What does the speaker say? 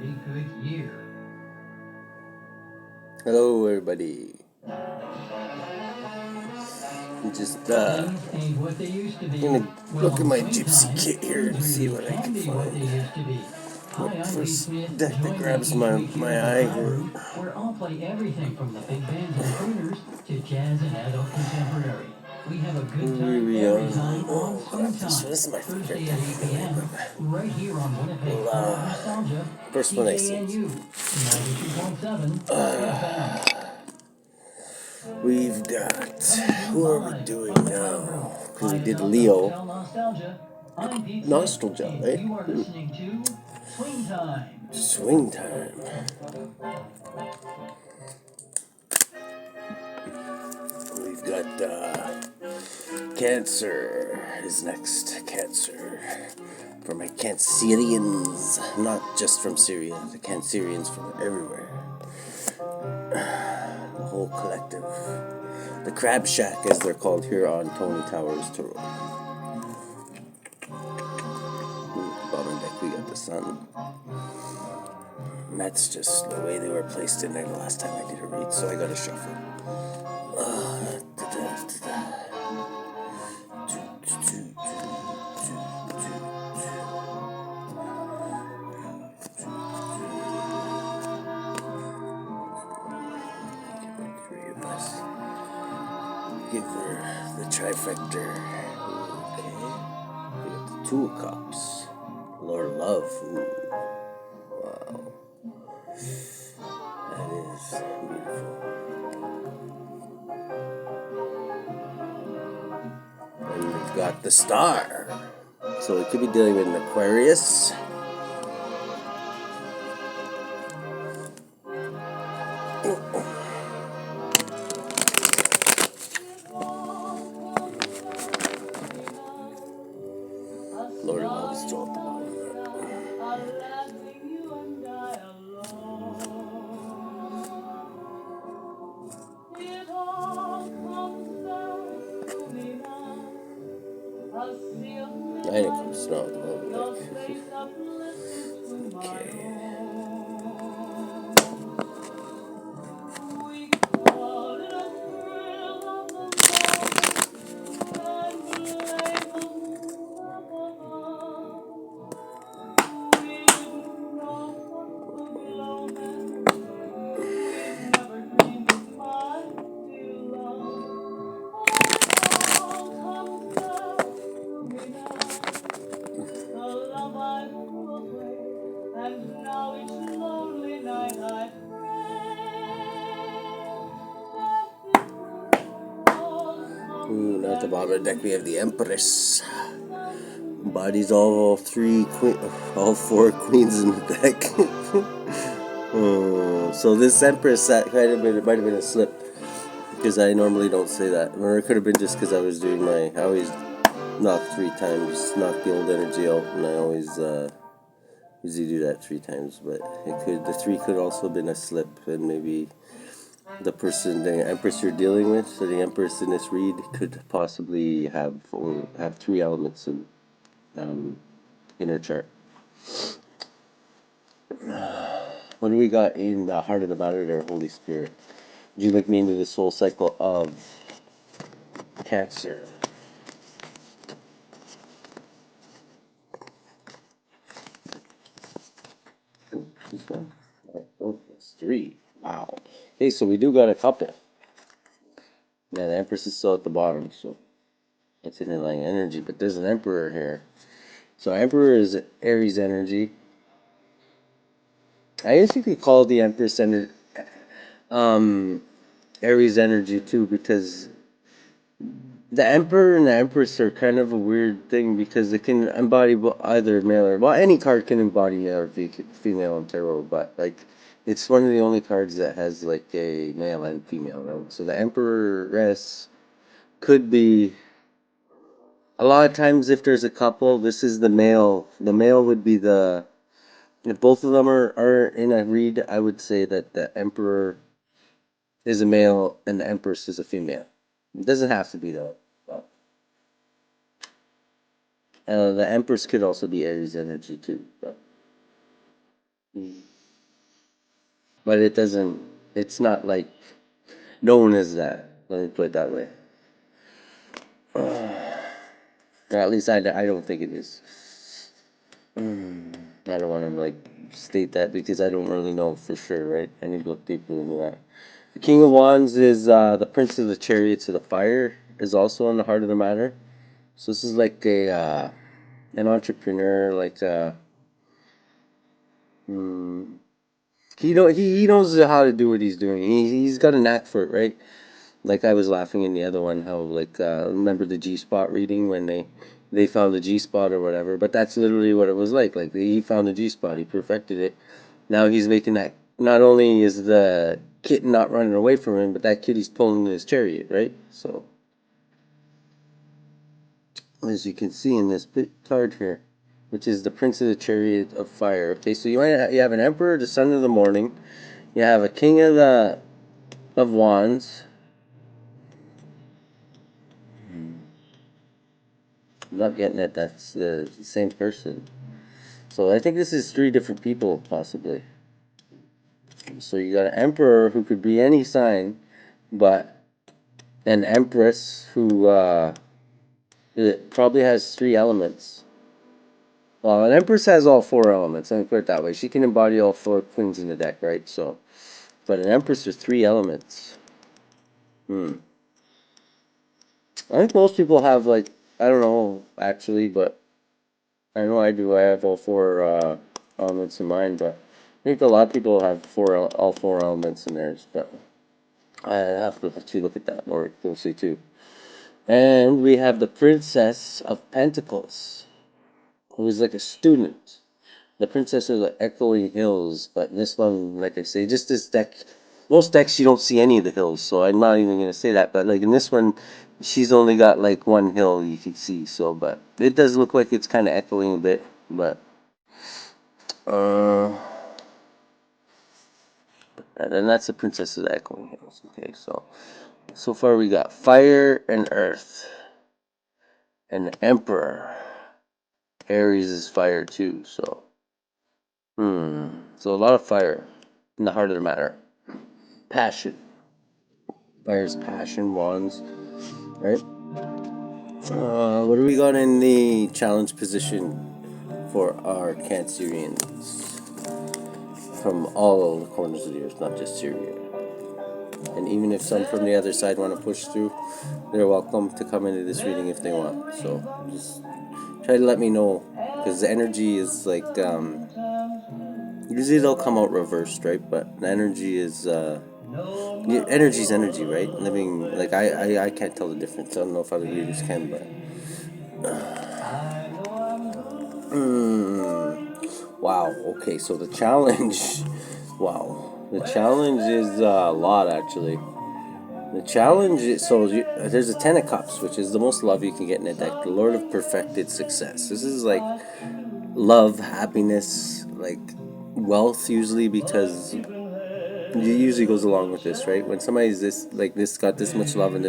good year. Hello, everybody. Just Things ain't what they used to be. gonna Well, look at in my gypsy springtime, kit here and things see really what I can can be what they find. used to be. Hi, What I'm Pete first Smith. deck that Join me grabs each my week here at the eye Crab here? Room, where I'll play everything from the big bands and crooners to jazz and adult contemporary. We have a good Here time we every are. time on Oh crap! This Springtime, is my favorite Thursday deck at 8 anyway. p.m. right here on Winnipeg Well, Pure Nostalgia, first one I see. CJNU 92.7 FM. We've got. Coming to you Who are we live doing from the Crab Room, now? Because we hiding did out the Leo. Hotel Nostalgia. I'm Pete Smith, Nostalgia, and eh? you are listening to Swing Time. Swing time. We've got Cancer is next. Cancer. For my Cancerians. Not just from Syria, the Cancerians from everywhere. The whole collective. The Crab Shack, as they're called here on Tony Towers Tarot. Bottom deck, we got the sun. And that's just the way they were placed in there the last time I did a read, so I gotta shuffle. Give her the trifecta. Okay. We got the Two of Cups. Lord Love. Ooh. Wow. That is beautiful. And we've got the Star. So we could be dealing with an Aquarius. Lord Love is still at the bottom. Nine of Cups now at the bottom. Okay. Ooh, now at the bottom of the deck we have the Empress. Embodies all four queens in the deck. So this Empress, that kind of it might have been a slip because I normally don't say that, or it could have been just because I was doing I always knock 3 times, knock the old energy out, and I always usually do that 3 times. But the three could also have been a slip, and maybe the Empress you're dealing with, so the Empress in this read could possibly have 3 elements in her chart. What do we got in the heart of the matter there, Holy Spirit? Would you look me into the soul cycle of Cancer? This one? Oh, that's 3. Wow. Okay, so we do got a couple. Yeah, the Empress is still at the bottom, so it's in like energy, but there's an Emperor here. So Emperor is Aries energy. I guess you could call the Empress Aries energy too, because the Emperor and the Empress are kind of a weird thing because they can embody either male or any card can embody male or female in tarot, but like it's one of the only cards that has like a male and female, right? So the Emperoress could be a lot of times if there's a couple, this is the male. The male would be the if both of them are in a read, I would say that the Emperor is a male and the Empress is a female. It doesn't have to be though. But, the Empress could also be Aries energy too. But, but it doesn't. It's not like known as that. Let me put it that way. Or at least I don't think it is. I don't want to like state that because I don't really know for sure, right? I need to look deeper into that. The King of Wands is the Prince of the Chariots of the Fire, is also in the heart of the matter. So this is like a an entrepreneur, like hmm, he knows how to do what he's doing. He's got a knack for it, right? Like I was laughing in the other one, how like remember the G spot reading when they found the G spot or whatever. But that's literally what it was like. Like he found the G spot, he perfected it. Now he's making that. Not only is the kitten not running away from him, but that kitty's pulling his chariot, right? So as you can see in this card here, which is the Prince of the Chariot of Fire. Okay, so you have an Emperor, the Son of the Morning. You have a King of the of Wands. I'm not getting it. That's the same person. So I think this is three different people, possibly. So you got an Emperor who could be any sign, but an Empress who it probably has three elements. Well, an Empress has all four elements. Let me put it that way. She can embody all four queens in the deck, right? So, but an Empress with three elements. Hmm. I think most people have like I don't know actually, but I know I do. I have all four elements in mine, but I think a lot of people have all four elements in theirs. But I have to actually look at that more closely too. And we have the Princess of Pentacles, who is like a student. The Princess of the Echoing Hills, but this one, like I say, just this deck. Most decks you don't see any of the hills, so I'm not even gonna say that. But like in this one, she's only got like one hill you can see. So, but it does look like it's kind of echoing a bit. But uh, and that's the Princess of the Echoing Hills. Okay, so far we got Fire and Earth, and Emperor. Aries is fire too. So a lot of fire in the heart of the matter. Passion. Fire's passion, wands, right? What do we got in the challenge position for our Cancerians from all the corners of the earth, not just Syria? And even if some from the other side want to push through, they're welcome to come into this reading if they want. So just try to let me know, because the energy is like usually they'll come out reversed, right? But the energy is energy's energy, right? Living like I can't tell the difference. I don't know if other readers can, but wow. Okay, so the challenge. Wow, the challenge is a lot actually. The challenge is there's a Ten of Cups, which is the most love you can get in a deck. The Lord of Perfected Success. This is like love, happiness, like wealth usually, because it usually goes along with this, right? When somebody's this like this got this much love and